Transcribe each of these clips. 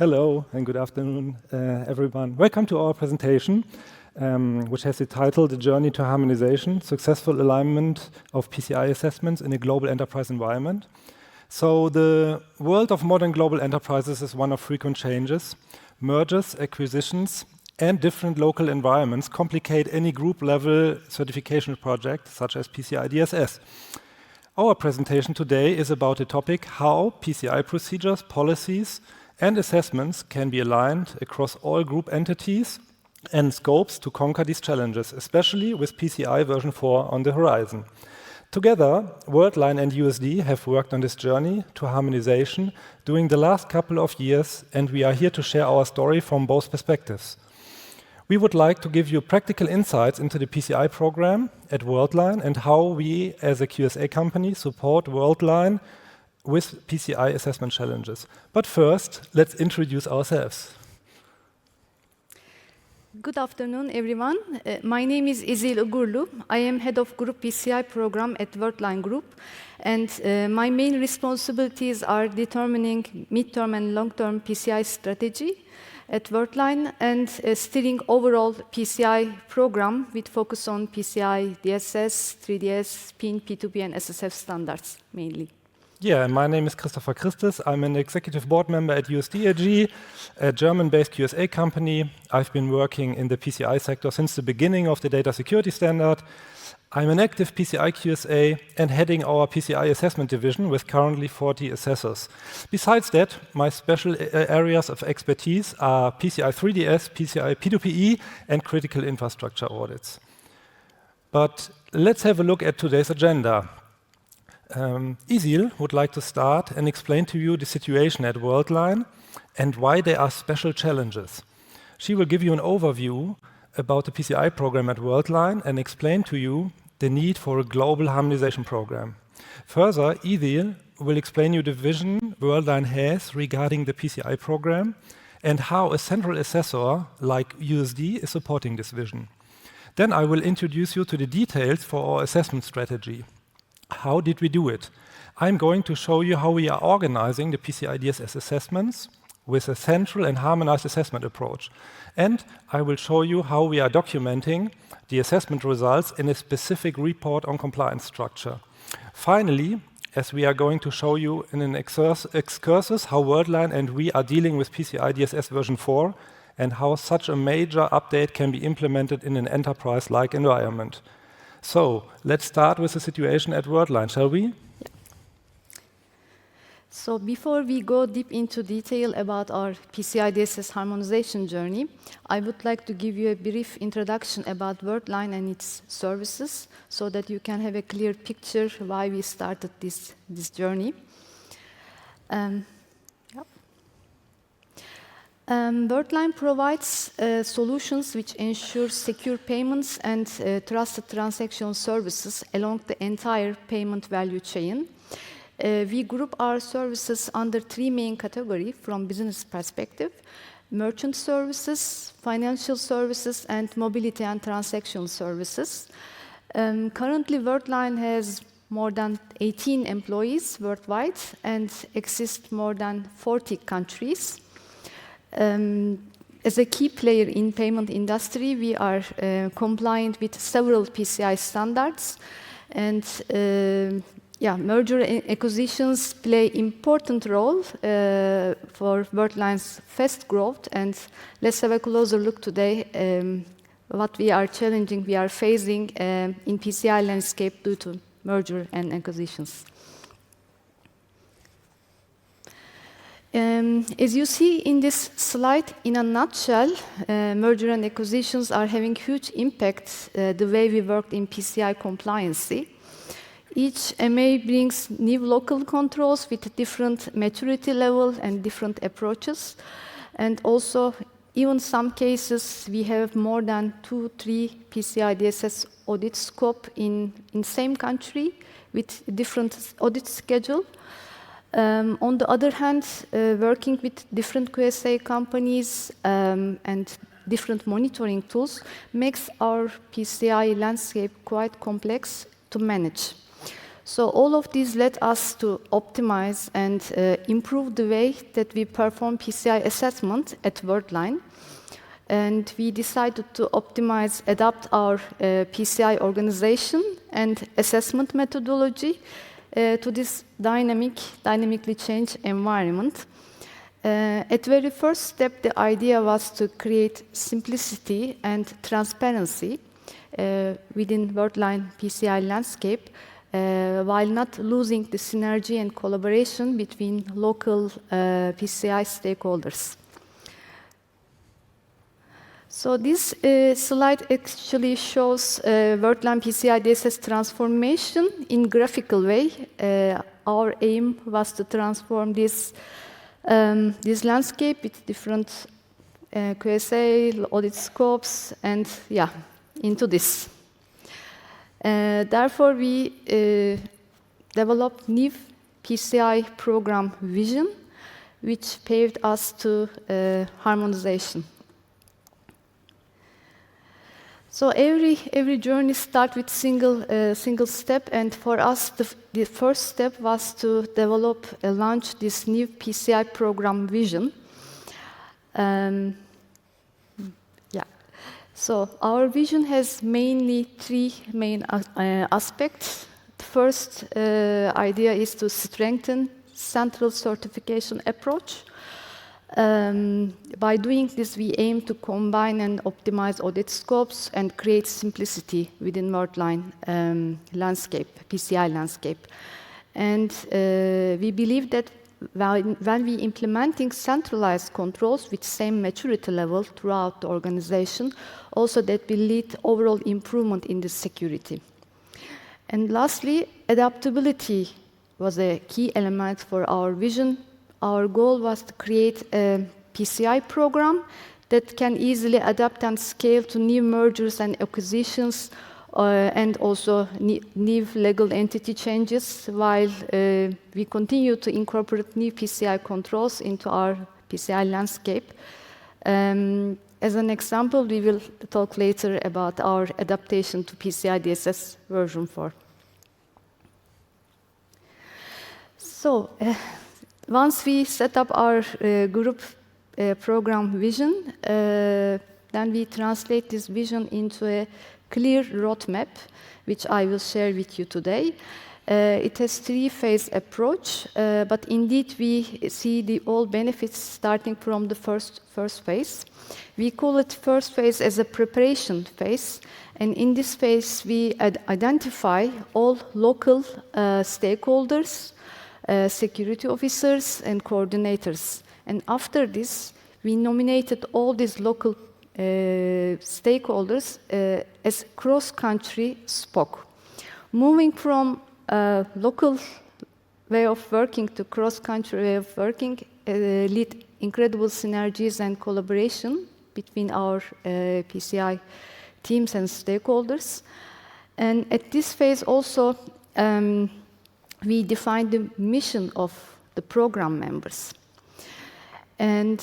Hello and good afternoon, everyone. Welcome to our presentation, which has the title, The Journey to Harmonization, Successful Alignment of PCI Assessments in a Global Enterprise Environment. So the world of modern global enterprises is one of frequent changes. Mergers, acquisitions, and different local environments complicate any group-level certification project, such as PCI DSS. Our presentation today is about the topic how PCI procedures, policies, and assessments can be aligned across all group entities and scopes to conquer these challenges, especially with PCI version 4 on the horizon. Together, Worldline and USD have worked on this journey to harmonization during the last couple of years, and we are here to share our story from both perspectives. We would like to give you practical insights into the PCI program at Worldline and how we, as a QSA company, support Worldline with PCI assessment challenges. But first, let's introduce ourselves. Good afternoon, everyone. My name is Isil Ugurlu. I am head of Group PCI program at Worldline Group, and my main responsibilities are determining mid-term and long-term PCI strategy at Worldline and steering overall PCI program with focus on PCI DSS, 3DS, PIN, P2P, and SSF standards mainly. Yeah, my name is Kristes. I'm an executive board member at USD AG, a German-based QSA company. I've been working in the PCI sector since the beginning of the data security standard. I'm an active PCI QSA and heading our PCI assessment division with currently 40 assessors. Besides that, my special areas of expertise are PCI 3DS, PCI P2PE, and critical infrastructure audits. But let's have a look at today's agenda. Isil would like to start and explain to you the situation at Worldline and why there are special challenges. She will give you an overview about the PCI program at Worldline and explain to you the need for a global harmonization program. Further, Isil will explain you the vision Worldline has regarding the PCI program and how a central assessor like USD is supporting this vision. Then I will introduce you to the details for our assessment strategy. How did we do it? I'm going to show you how we are organizing the PCI DSS assessments with a central and harmonized assessment approach. And I will show you how we are documenting the assessment results in a specific report on compliance structure. Finally, as we are going to show you in an excursus how Worldline and we are dealing with PCI DSS version 4 and how such a major update can be implemented in an enterprise-like environment. So let's start with the situation at Worldline, shall we? Yeah. So before we go deep into detail about our PCI DSS harmonization journey, I would like to give you a brief introduction about Worldline and its services so that you can have a clear picture why we started this journey. Worldline provides solutions which ensure secure payments and trusted transaction services along the entire payment value chain. We group our services under three main categories from business perspective: merchant services, financial services, and mobility and transaction services. Currently, Worldline has more than 18 employees worldwide and exists more than 40 countries. As a key player in payment industry, we are compliant with several PCI standards, and merger and acquisitions play important role for Worldline's fast growth. And let's have a closer look today what we are facing in PCI landscape due to merger and acquisitions. As you see in this slide, in a nutshell, merger and acquisitions are having huge impact the way we work in PCI compliancy. Each MA brings new local controls with different maturity level and different approaches. And also, even some cases, we have more than 2-3 PCI DSS audit scope in same country with different audit schedule. On the other hand, working with different QSA companies and different monitoring tools makes our PCI landscape quite complex to manage. So all of these led us to optimize and improve the way that we perform PCI assessment at Worldline. And we decided to optimize, adapt our PCI organization and assessment methodology to this dynamically changed environment. At very first step, the idea was to create simplicity and transparency within Worldline PCI landscape, while not losing the synergy and collaboration between local PCI stakeholders. So this slide actually shows Worldline PCI DSS transformation in graphical way. Our aim was to transform this landscape with different QSA, audit scopes, and into this. Therefore, we developed new PCI program vision, which paved us to harmonization. So every journey starts with single step, and for us, the first step was to launch this new PCI program vision. So our vision has mainly three main aspects. The first idea is to strengthen central certification approach. By doing this, we aim to combine and optimize audit scopes and create simplicity within Worldline landscape, PCI landscape. And we believe that when we implementing centralized controls with same maturity level throughout the organization, also that will lead overall improvement in the security. And lastly, adaptability was a key element for our vision. Our goal was to create a PCI program that can easily adapt and scale to new mergers and acquisitions, and also new legal entity changes, while we continue to incorporate new PCI controls into our PCI landscape. As an example, we will talk later about our adaptation to PCI DSS version 4. So, once we set up our group program vision, then we translate this vision into a clear roadmap, which I will share with you today. It has three-phase approach, but indeed we see all benefits starting from the first phase. We call it first phase as a preparation phase, and in this phase we identify all local stakeholders, security officers, and coordinators. And after this, we nominated all these local stakeholders as cross-country SPOC. Moving from local way of working to cross-country way of working lead incredible synergies and collaboration between our PCI teams and stakeholders. And at this phase also, we define the mission of the program members. And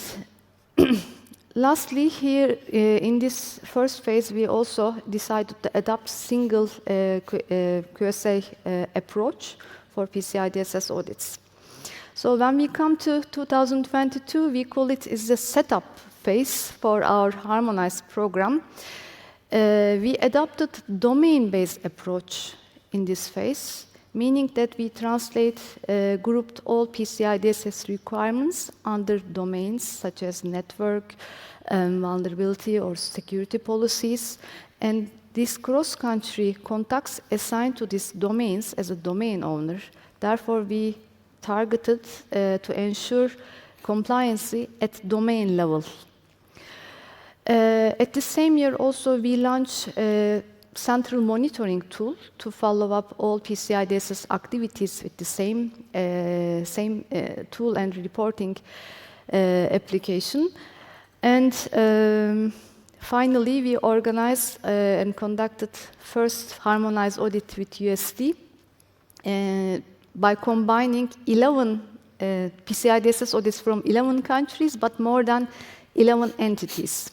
lastly, here in this first phase, we also decided to adopt single QSA approach for PCI DSS audits. So when we come to 2022, we call it is the setup phase for our harmonized program. We adopted domain-based approach in this phase, meaning that we grouped all PCI DSS requirements under domains such as network, vulnerability, or security policies. And these cross-country contacts assigned to these domains as a domain owner. Therefore, we targeted to ensure compliancy at domain level. At the same year, also, we launched central monitoring tool to follow up all PCI DSS activities with the same tool and reporting application. And finally, we organized and conducted first harmonized audit with USD by combining 11 PCI DSS audits from 11 countries, but more than 11 entities.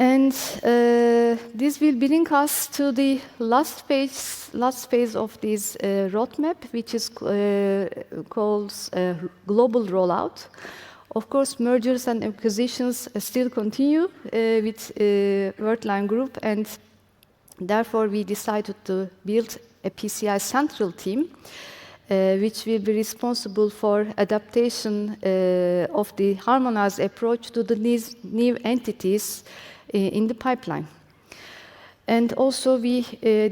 And this will bring us to the last phase of this roadmap, which is called global rollout. Of course, mergers and acquisitions still continue with Worldline Group, and therefore we decided to build a PCI central team, which will be responsible for adaptation of the harmonized approach to the new entities in the pipeline. And also we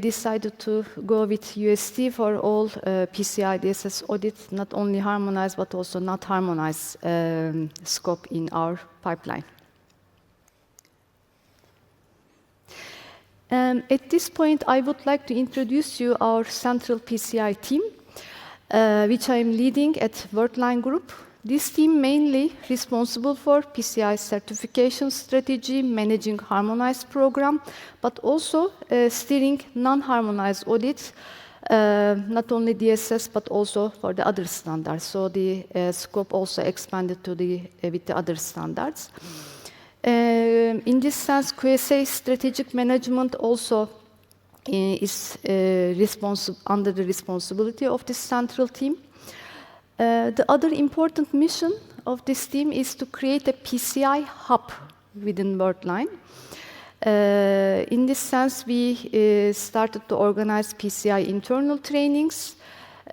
decided to go with USD for all PCI DSS audits, not only harmonized but also not harmonized scope in our pipeline. At this point, I would like to introduce you our central PCI team, which I am leading at Worldline Group. This team mainly responsible for PCI certification strategy, managing harmonized program, but also steering non-harmonized audits, not only DSS, but also for the other standards. So the scope also expanded to with the other standards. In this sense, QSA strategic management also is under the responsibility of this central team. The other important mission of this team is to create a PCI hub within Worldline. In this sense, we started to organize PCI internal trainings,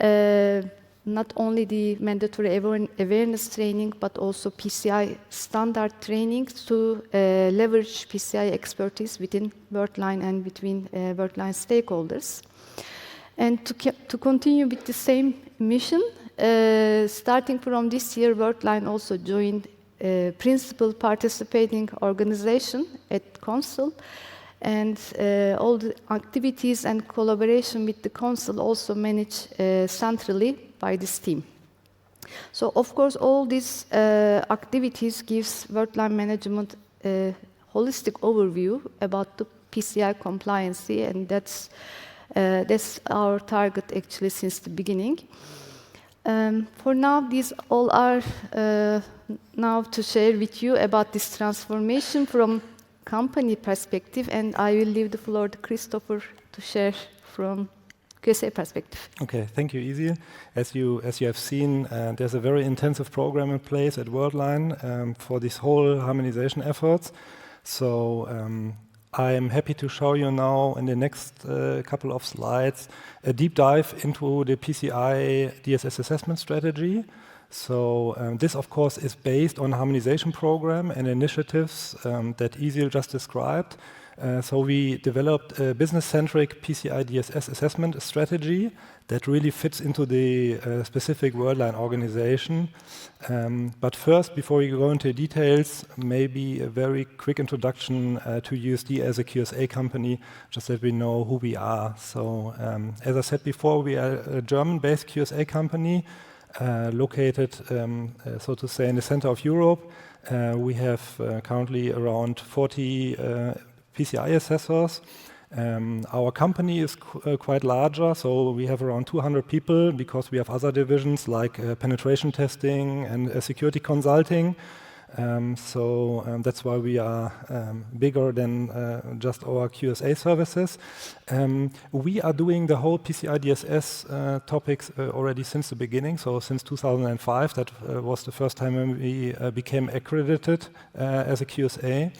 not only the mandatory awareness training, but also PCI standard training to leverage PCI expertise within Worldline and between Worldline stakeholders. And to continue with the same mission, starting from this year, Worldline also joined principal participating organization at Council, and all the activities and collaboration with the Council also managed centrally by this team. So, of course, all these activities gives Worldline management a holistic overview about the PCI compliancy, and that's our target actually since the beginning. For now, these all are now to share with you about this transformation from company perspective, and I will leave the floor to Christopher to share from QSA perspective. Okay, thank you, Isil. As you have seen, there's a very intensive program in place at Worldline for this whole harmonization efforts. So I am happy to show you now in the next couple of slides a deep dive into the PCI DSS assessment strategy. So this, of course, is based on a harmonization program and initiatives that Isil just described. So we developed a business-centric PCI DSS assessment strategy that really fits into the specific Worldline organization. But first, before we go into details, maybe a very quick introduction to USD as a QSA company, just that we know who we are. So as I said before, we are a German-based QSA company located, so to say, in the center of Europe. We have currently around 40 PCI assessors. Our company is quite larger, so we have around 200 people because we have other divisions like penetration testing and security consulting. That's why we are bigger than just our QSA services. We are doing the whole PCI DSS topics already since the beginning, so since 2005. That was the first time when we became accredited as a QSA.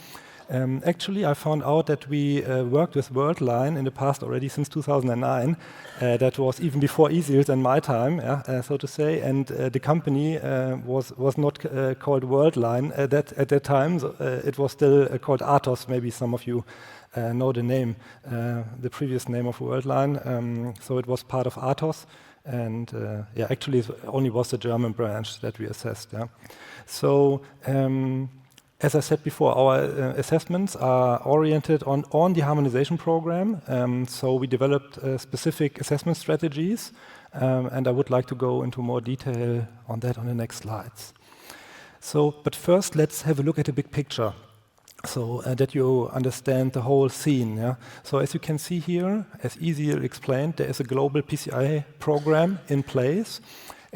Actually, I found out that we worked with Worldline in the past already since 2009. That was even before Isil's and my time, so to say. And the company was not called Worldline at that time. It was still called Athos. Maybe some of you know the name, the previous name of Worldline. So it was part of Athos. And actually, it only was the German branch that we assessed. So. As I said before, our assessments are oriented on the harmonization program. So we developed specific assessment strategies, and I would like to go into more detail on that on the next slides. But first, let's have a look at the big picture, so that you understand the whole scene. So as you can see here, as Isil explained, there is a global PCI program in place.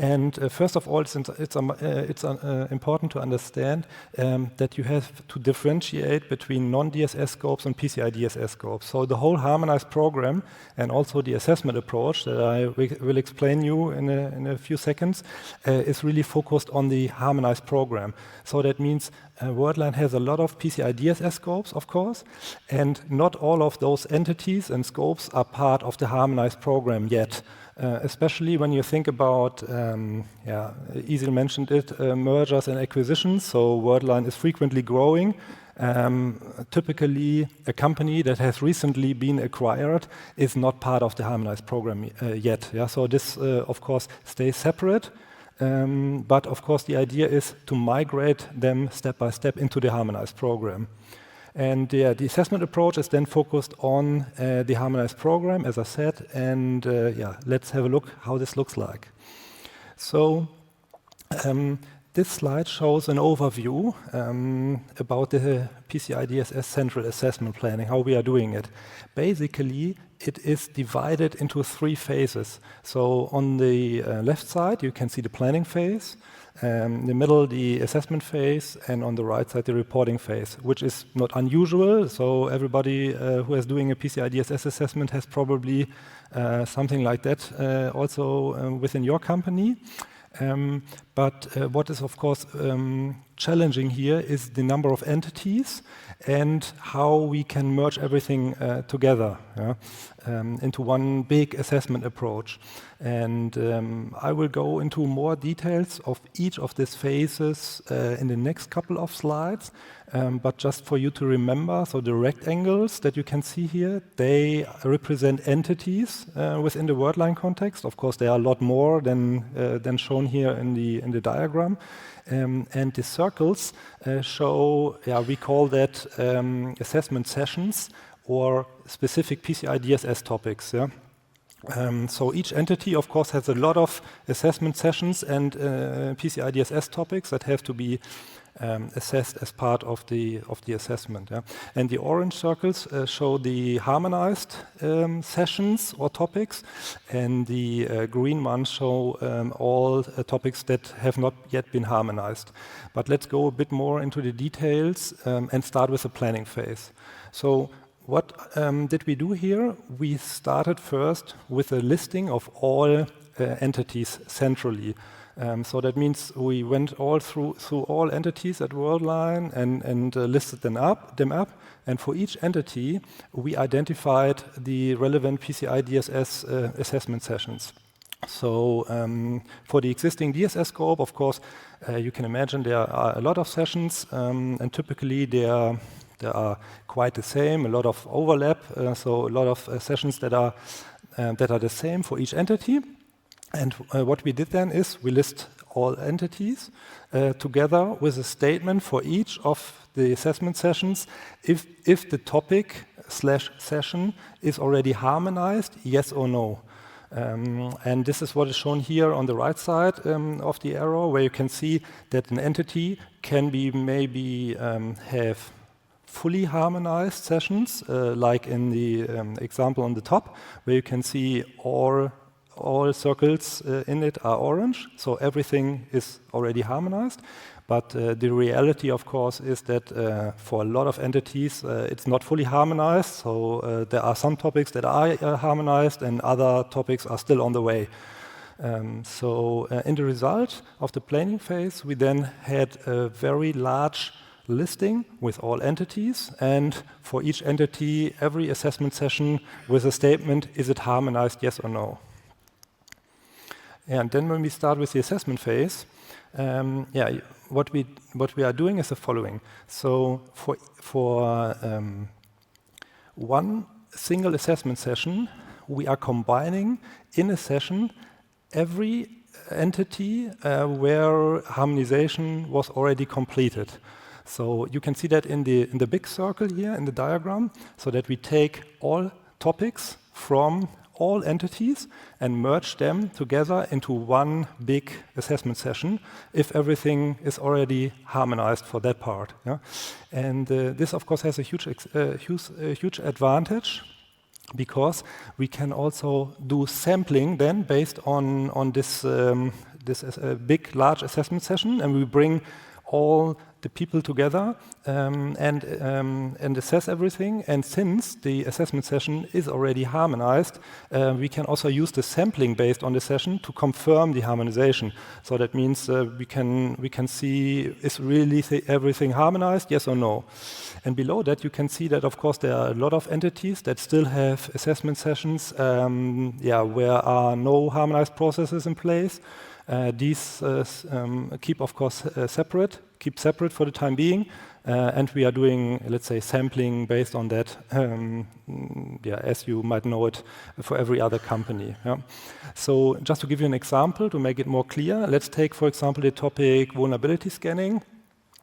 And first of all, it's important to understand that you have to differentiate between non-DSS scopes and PCI DSS scopes. So the whole harmonized program and also the assessment approach that I will explain you in a few seconds is really focused on the harmonized program. So that means Worldline has a lot of PCI DSS scopes, of course, and not all of those entities and scopes are part of the harmonized program yet. Especially when you think about, Isil mentioned it, mergers and acquisitions. So Worldline is frequently growing. Typically, a company that has recently been acquired is not part of the harmonized program yet. Yeah? So this, of course, stays separate. But of course, the idea is to migrate them step by step into the harmonized program. And the assessment approach is then focused on the harmonized program, as I said, and let's have a look how this looks like. So this slide shows an overview about the PCI DSS central assessment planning, how we are doing it. Basically, it is divided into 3 phases. So on the left side, you can see the planning phase. In the middle, the assessment phase, and on the right side, the reporting phase, which is not unusual. So everybody who is doing a PCI DSS assessment has probably something like that also within your company. But what is, of course, challenging here is the number of entities and how we can merge everything together into one big assessment approach. And I will go into more details of each of these phases in the next couple of slides. But just for you to remember, so the rectangles that you can see here, they represent entities within the Worldline context. Of course, there are a lot more than shown here in the diagram. And the circles show, we call that assessment sessions or specific PCI DSS topics. Yeah? So each entity, of course, has a lot of assessment sessions and PCI DSS topics that have to be assessed as part of the assessment. Yeah? And the orange circles show the harmonized sessions or topics, and the green ones show all topics that have not yet been harmonized. But let's go a bit more into the details and start with the planning phase. So what did we do here? We started first with a listing of all entities centrally. So that means we went through all entities at Worldline and listed them up. And for each entity, we identified the relevant PCI DSS assessment sessions. So for the existing DSS scope, of course, you can imagine there are a lot of sessions, and typically they are quite the same, a lot of overlap, so a lot of sessions that are the same for each entity. And what we did then is we list all entities together with a statement for each of the assessment sessions if the topic / session is already harmonized, yes or no. And this is what is shown here on the right side of the arrow, where you can see that an entity can be maybe have fully harmonized sessions, like in the example on the top, where you can see all circles in it are orange, so everything is already harmonized. But the reality, of course, is that for a lot of entities, it's not fully harmonized. So there are some topics that are harmonized and other topics are still on the way. So in the result of the planning phase, we then had a very large listing with all entities, and for each entity, every assessment session with a statement, is it harmonized, yes or no? And then when we start with the assessment phase, what we are doing is the following. So for one single assessment session, we are combining in a session every entity where harmonization was already completed. So you can see that in the big circle here in the diagram, so that we take all topics from all entities and merge them together into one big assessment session if everything is already harmonized for that part. Yeah? And this, of course, has a huge advantage, because we can also do sampling then based on this this is a big, large assessment session, and we bring all the people together and assess everything. And since the assessment session is already harmonized, we can also use the sampling based on the session to confirm the harmonization. So that means we can see, is really everything harmonized, yes or no? And below that, you can see that, of course, there are a lot of entities that still have assessment sessions where are no harmonized processes in place. These keep, of course, separate for the time being, and we are doing, let's say, sampling based on that, as you might know it, for every other company. Yeah. So just to give you an example, to make it more clear, let's take, for example, the topic vulnerability scanning,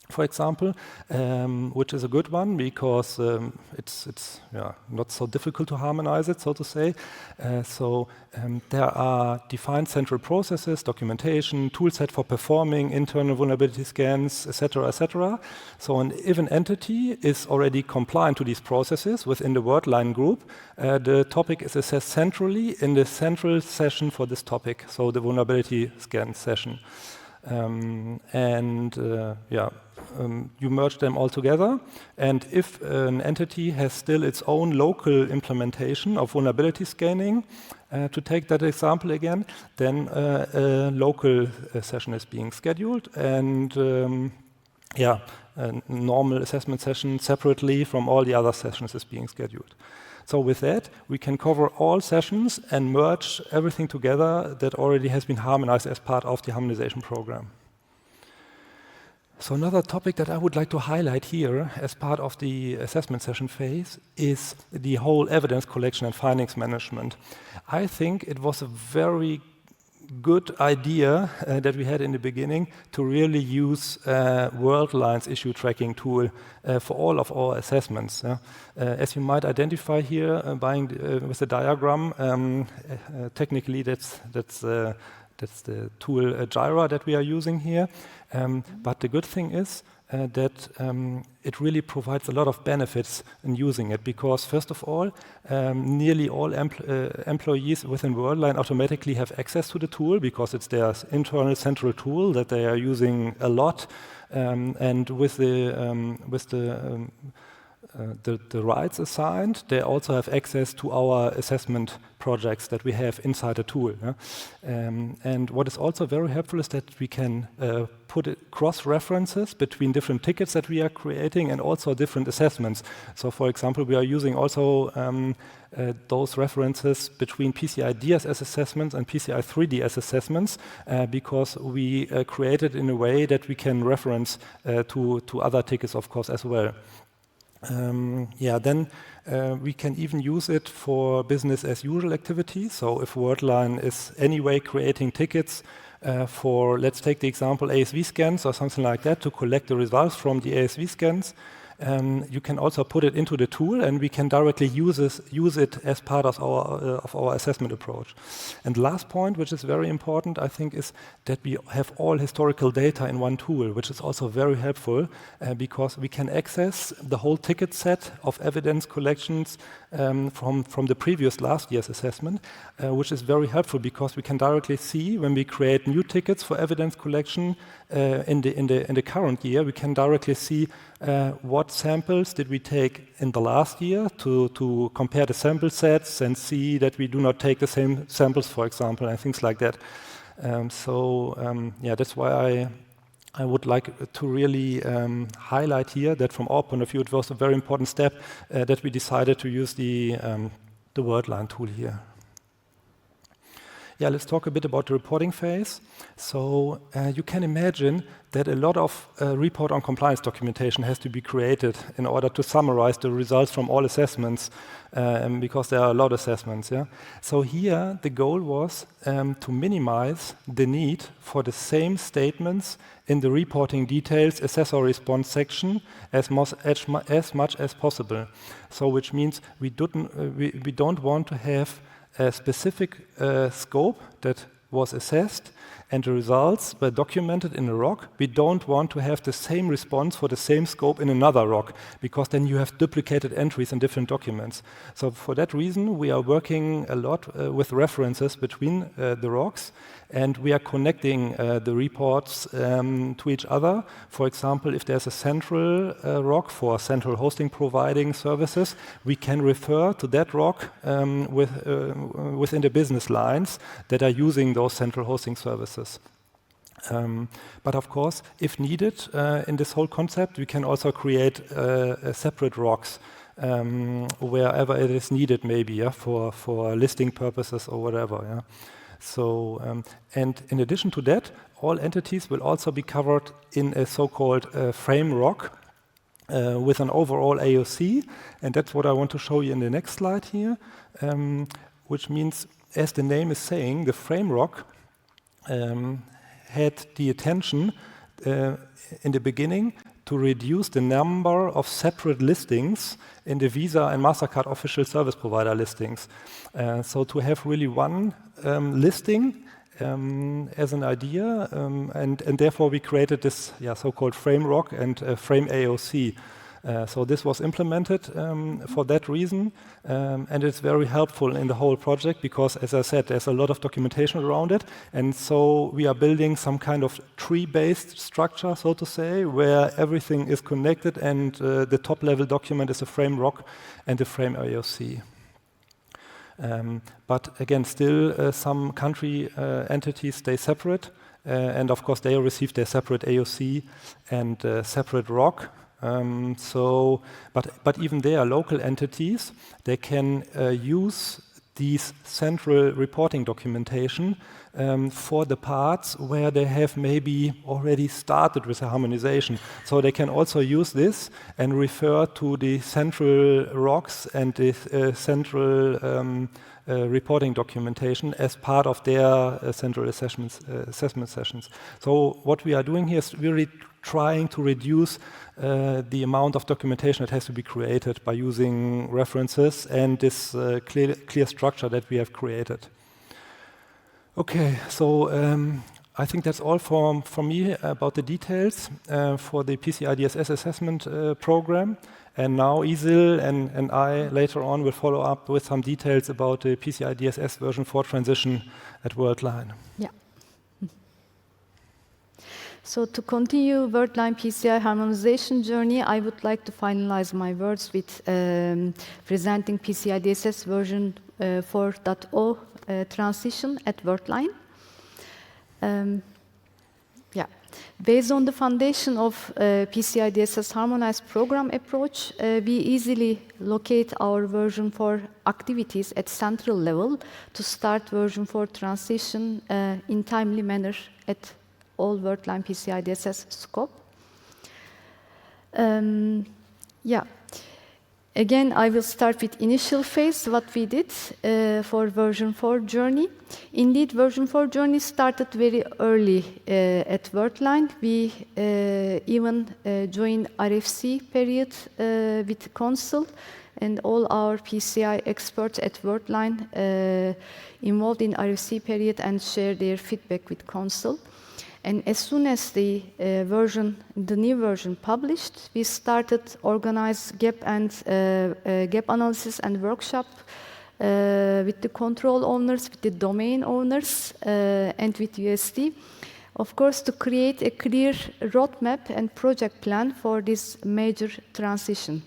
for example, which is a good one because it's not so difficult to harmonize it, so to say. There are defined central processes, documentation, toolset for performing internal vulnerability scans, etc., etc. So if an entity is already compliant to these processes within the Worldline group, the topic is assessed centrally in the central session for this topic, so the vulnerability scan session. You merge them all together, and if an entity has still its own local implementation of vulnerability scanning, to take that example again, then a local session is being scheduled, and a normal assessment session separately from all the other sessions is being scheduled. So with that, we can cover all sessions and merge everything together that already has been harmonized as part of the harmonization program. So another topic that I would like to highlight here as part of the assessment session phase is the whole evidence collection and findings management. I think it was a very good idea that we had in the beginning to really use Worldline's issue tracking tool for all of our assessments. As you might identify here with the diagram, technically that's the tool Jira that we are using here. But the good thing is that it really provides a lot of benefits in using it because, first of all, nearly all employees within Worldline automatically have access to the tool because it's their internal central tool that they are using a lot. And with the rights assigned, they also have access to our assessment projects that we have inside the tool. And what is also very helpful is that we can put cross-references between different tickets that we are creating and also different assessments. So, for example, we are using also those references between PCI DSS assessments and PCI 3DS assessments because we created in a way that we can reference to other tickets, of course, as well. Then we can even use it for business as usual activities. So if Worldline is anyway creating tickets for, let's take the example, ASV scans or something like that to collect the results from the ASV scans, you can also put it into the tool and we can directly use it as part of our assessment approach. And last point, which is very important, I think, is that we have all historical data in one tool, which is also very helpful because we can access the whole ticket set of evidence collections from the previous last year's assessment, which is very helpful because we can directly see when we create new tickets for evidence collection in the current year, we can directly see what samples did we take in the last year to compare the sample sets and see that we do not take the same samples, for example, and things like that. That's why I would like to really highlight here that from our point of view, it was a very important step that we decided to use the Worldline tool here. Let's talk a bit about the reporting phase. So you can imagine that a lot of report on compliance documentation has to be created in order to summarize the results from all assessments because there are a lot of assessments. So here the goal was to minimize the need for the same statements in the reporting details assessor response section as much as possible. So which means we don't want to have a specific scope that was assessed and the results were documented in a ROC. We don't want to have the same response for the same scope in another ROC, because then you have duplicated entries in different documents. So for that reason, we are working a lot with references between the ROCs, and we are connecting the reports to each other. For example, if there's a central ROC for central hosting providing services, we can refer to that ROC within the business lines that are using those central hosting services. But of course, if needed in this whole concept, we can also create separate ROCs wherever it is needed, maybe, yeah, for listing purposes or whatever. Yeah. So, and in addition to that, all entities will also be covered in a so-called frame ROC with an overall AOC, and that's what I want to show you in the next slide here, which means, as the name is saying, the frame ROC had the intention in the beginning to reduce the number of separate listings in the Visa and MasterCard official service provider listings. So to have really one listing as an idea, and therefore we created this so-called frame ROC and frame AOC. So this was implemented for that reason, and it's very helpful in the whole project because, as I said, there's a lot of documentation around it, and so we are building some kind of tree-based structure, so to say, where everything is connected, and the top-level document is a frame ROC and a frame AOC. But again, still some country entities stay separate, and of course they receive their separate AOC and separate ROC. But even they are local entities. They can use these central reporting documentation for the parts where they have maybe already started with a harmonization. So they can also use this and refer to the central ROCs and the central reporting documentation as part of their central assessment sessions. So what we are doing here is really trying to reduce the amount of documentation that has to be created by using references and this clear structure that we have created. Okay, so I think that's all from me about the details for the PCI DSS assessment program. And now Isil and I later on will follow up with some details about the PCI DSS version 4 transition at Worldline. Yeah. So to continue Worldline PCI harmonization journey, I would like to finalize my words with presenting PCI DSS version 4.0 transition at Worldline. Based on the foundation of PCI DSS harmonized program approach, we easily locate our version 4 activities at central level to start version 4 transition in timely manner at all Worldline PCI DSS scope. Again, I will start with initial phase, what we did for version 4 journey. Indeed, version 4 journey started very early at Worldline. We even joined RFC period with Consul, and all our PCI experts at Worldline involved in RFC period and share their feedback with Consul. And as soon as the new version published, we started organize gap analysis and workshop with the control owners, with the domain owners, and with USD. Of course, to create a clear roadmap and project plan for this major transition.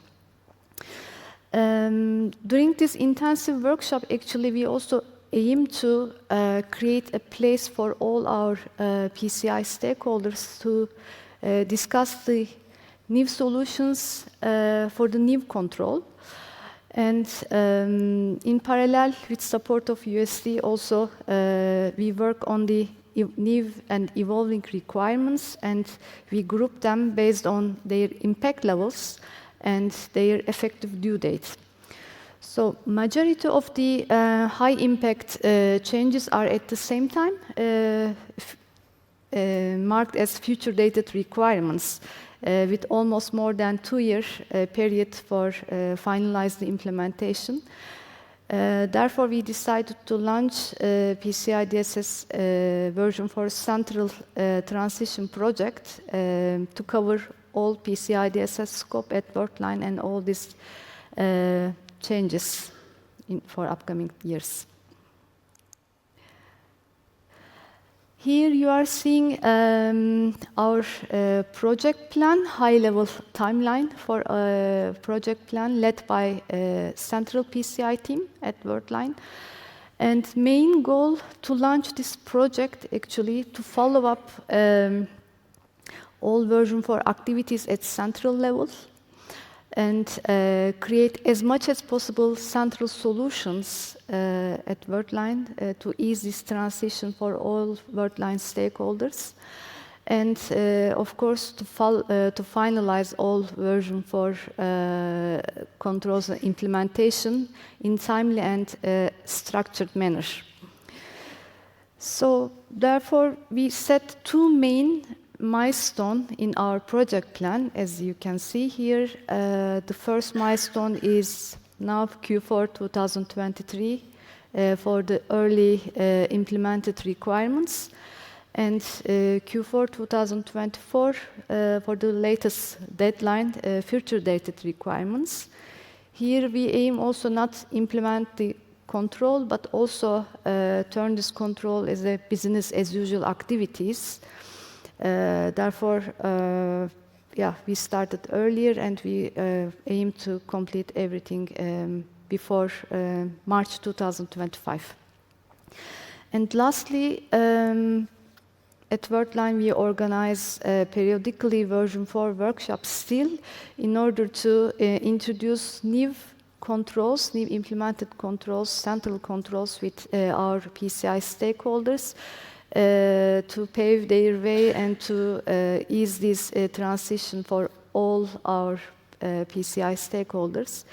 During this intensive workshop, actually, we also aim to create a place for all our PCI stakeholders to discuss the new solutions for the new control. And in parallel, with support of USD, also we work on the new and evolving requirements, and we group them based on their impact levels and their effective due date. So majority of the high impact changes are at the same time marked as future dated requirements with almost more than 2 year period for finalize the implementation. Therefore, we decided to launch PCI DSS version 4 central transition project to cover all PCI DSS scope at Worldline and all these changes for upcoming years. Here you are seeing our project plan, high-level timeline for a project plan led by a central PCI team at Worldline. And main goal to launch this project, actually, to follow up all version 4 activities at central level and create as much as possible central solutions at Worldline to ease this transition for all Worldline stakeholders. And of course, to finalize all version 4 controls and implementation in timely and structured manner. So therefore, we set two main milestone in our project plan, as you can see here. The first milestone is now Q4 2023 for the early implemented requirements, and Q4 2024 for the latest deadline, future dated requirements. Here we aim also not implement the control, but also turn this control as a business as usual activities. Therefore, we started earlier and we aim to complete everything before March 2025. And lastly, at Worldline we organize periodically version 4 workshops still in order to introduce new controls, new implemented controls, central controls with our PCI stakeholders, to pave their way and to ease this transition for all our PCI stakeholders.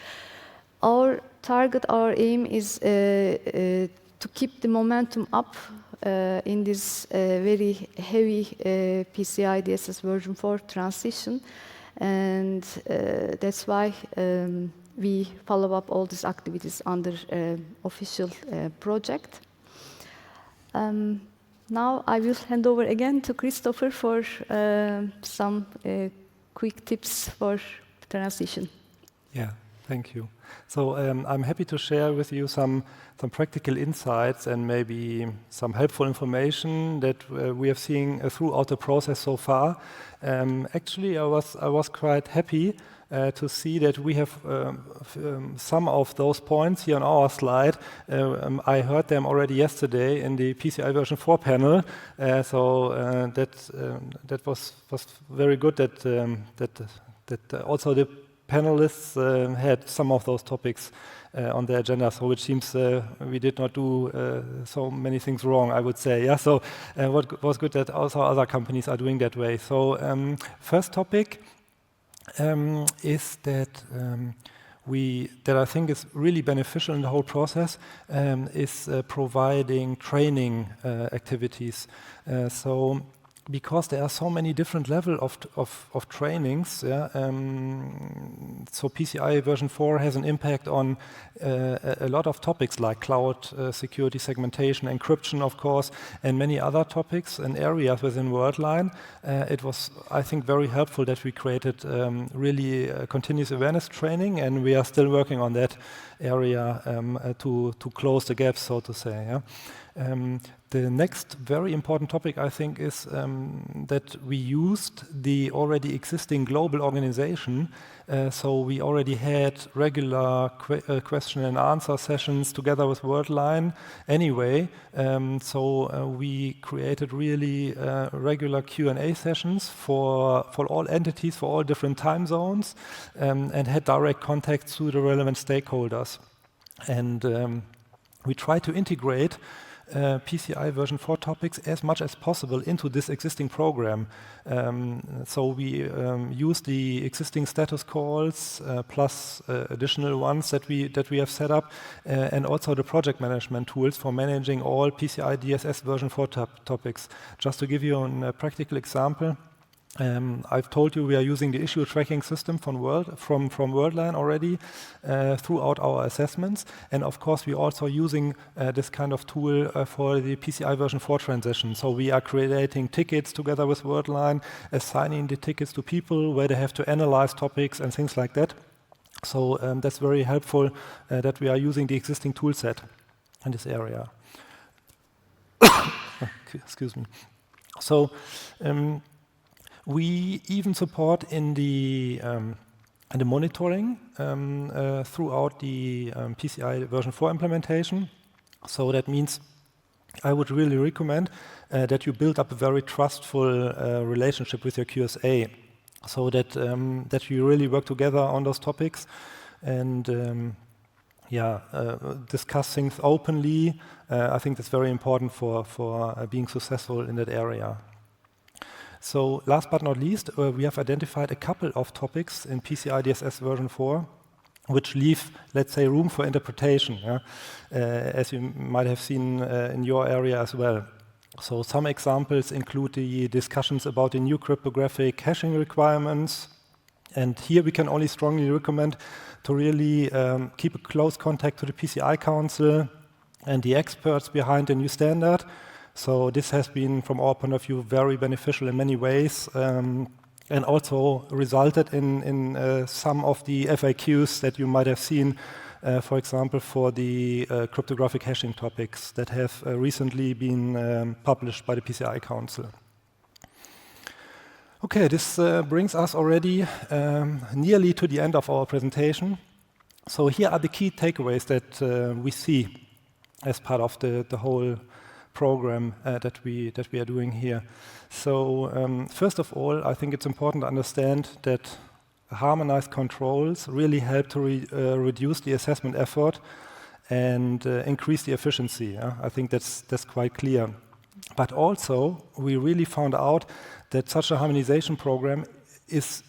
Our target, our aim is to keep the momentum up in this very heavy PCI DSS version 4 transition, and that's why we follow up all these activities under official project. Now I will hand over again to Christopher for some quick tips for transition. Yeah, thank you. So I'm happy to share with you some practical insights and maybe some helpful information that we have seen throughout the process so far. Actually, I was quite happy to see that we have some of those points here on our slide. I heard them already yesterday in the PCI version 4 panel, so that was very good that also the panelists had some of those topics on their agenda, so it seems we did not do so many things wrong, I would say. Yeah. So what was good that also other companies are doing that way. So first topic is that I think is really beneficial in the whole process is providing training activities. So because there are so many different levels of trainings, yeah, so PCI version 4 has an impact on a lot of topics like cloud security, segmentation, encryption, of course, and many other topics and areas within Worldline. It was, I think, very helpful that we created really continuous awareness training, and we are still working on that area to close the gaps, so to say. Yeah? The next very important topic, I think, is that we used the already existing global organization. So we already had regular question and answer sessions together with Worldline anyway. So we created really regular Q&A sessions for all entities, for all different time zones, and had direct contact to the relevant stakeholders. And we try to integrate PCI version 4 topics as much as possible into this existing program. So we use the existing status calls plus additional ones that we have set up, and also the project management tools for managing all PCI DSS version 4 topics. Just to give you a practical example, I've told you we are using the issue tracking system from Worldline already throughout our assessments. And of course, we're also using this kind of tool for the PCI version 4 transition. So we are creating tickets together with Worldline, assigning the tickets to people where they have to analyze topics and things like that. So that's very helpful that we are using the existing tool set in this area. Excuse me. So we even support in the monitoring throughout the PCI version 4 implementation. So that means I would really recommend that you build up a very trustful relationship with your QSA, so that that you really work together on those topics and discuss things openly. I think that's very important for being successful in that area. So last but not least, we have identified a couple of topics in PCI DSS version 4 which leave, let's say, room for interpretation, as you might have seen in your area as well. So some examples include the discussions about the new cryptographic hashing requirements. And here we can only strongly recommend to really keep a close contact to the PCI Council and the experts behind the new standard. So this has been, from our point of view, very beneficial in many ways, and also resulted in some of the FAQs that you might have seen, for example, for the cryptographic hashing topics that have recently been published by the PCI Council. Okay, this brings us already nearly to the end of our presentation. So here are the key takeaways that we see as part of the whole program that we are doing here. So first of all, I think it's important to understand that harmonized controls really help to reduce the assessment effort and increase the efficiency. I think that's quite clear. But also, we really found out that such a harmonization program is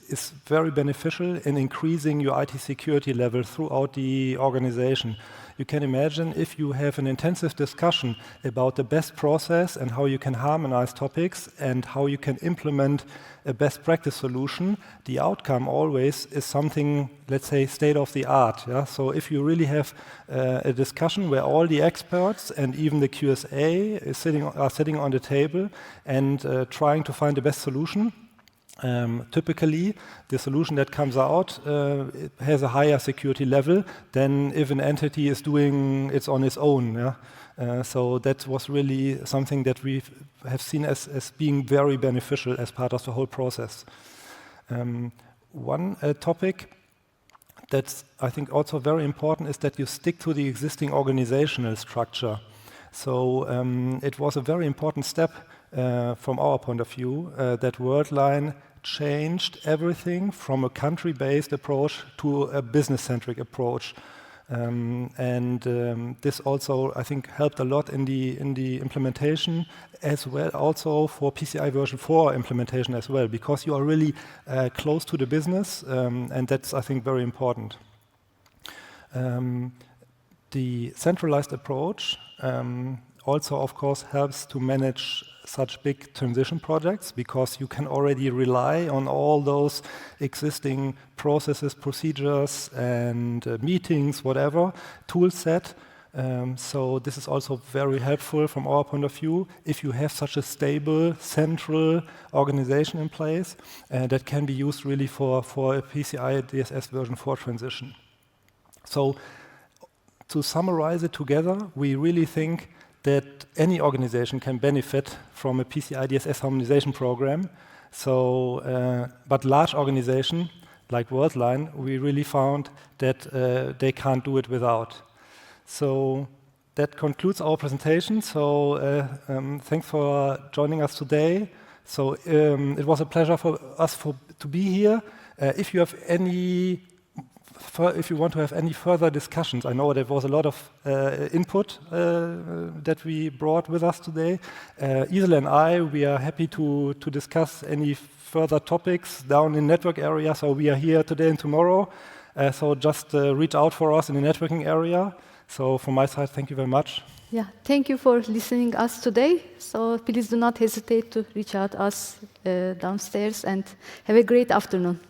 very beneficial in increasing your IT security level throughout the organization. You can imagine if you have an intensive discussion about the best process and how you can harmonize topics and how you can implement a best practice solution, the outcome always is something, let's say, state of the art. So if you really have a discussion where all the experts and even the QSA are sitting on the table and trying to find the best solution, typically, the solution that comes out has a higher security level than if an entity is doing it on its own. So that was really something that we have seen as being very beneficial as part of the whole process. One topic that's, I think, also very important is that you stick to the existing organizational structure. So it was a very important step from our point of view that Worldline changed everything from a country-based approach to a business-centric approach. This also, I think, helped a lot in the implementation, as well also for PCI version 4 implementation as well, because you are really close to the business, and that's, I think, very important. The centralized approach also, of course, helps to manage such big transition projects, because you can already rely on all those existing processes, procedures, and meetings, whatever, tool set. So this is also very helpful from our point of view if you have such a stable central organization in place that can be used really for a PCI DSS version 4 transition. So to summarize it together, we really think that any organization can benefit from a PCI DSS harmonization program. So, but large organizations like Worldline, we really found that they can't do it without. So that concludes our presentation. So thanks for joining us today. So it was a pleasure for us to be here. If you have any if you want to have any further discussions, I know there was a lot of input that we brought with us today. Isil and I, we are happy to discuss any further topics down in network area. So we are here today and tomorrow. So just reach out for us in the networking area. So from my side, thank you very much. Yeah, thank you for listening us today. So please do not hesitate to reach out us downstairs, and have a great afternoon.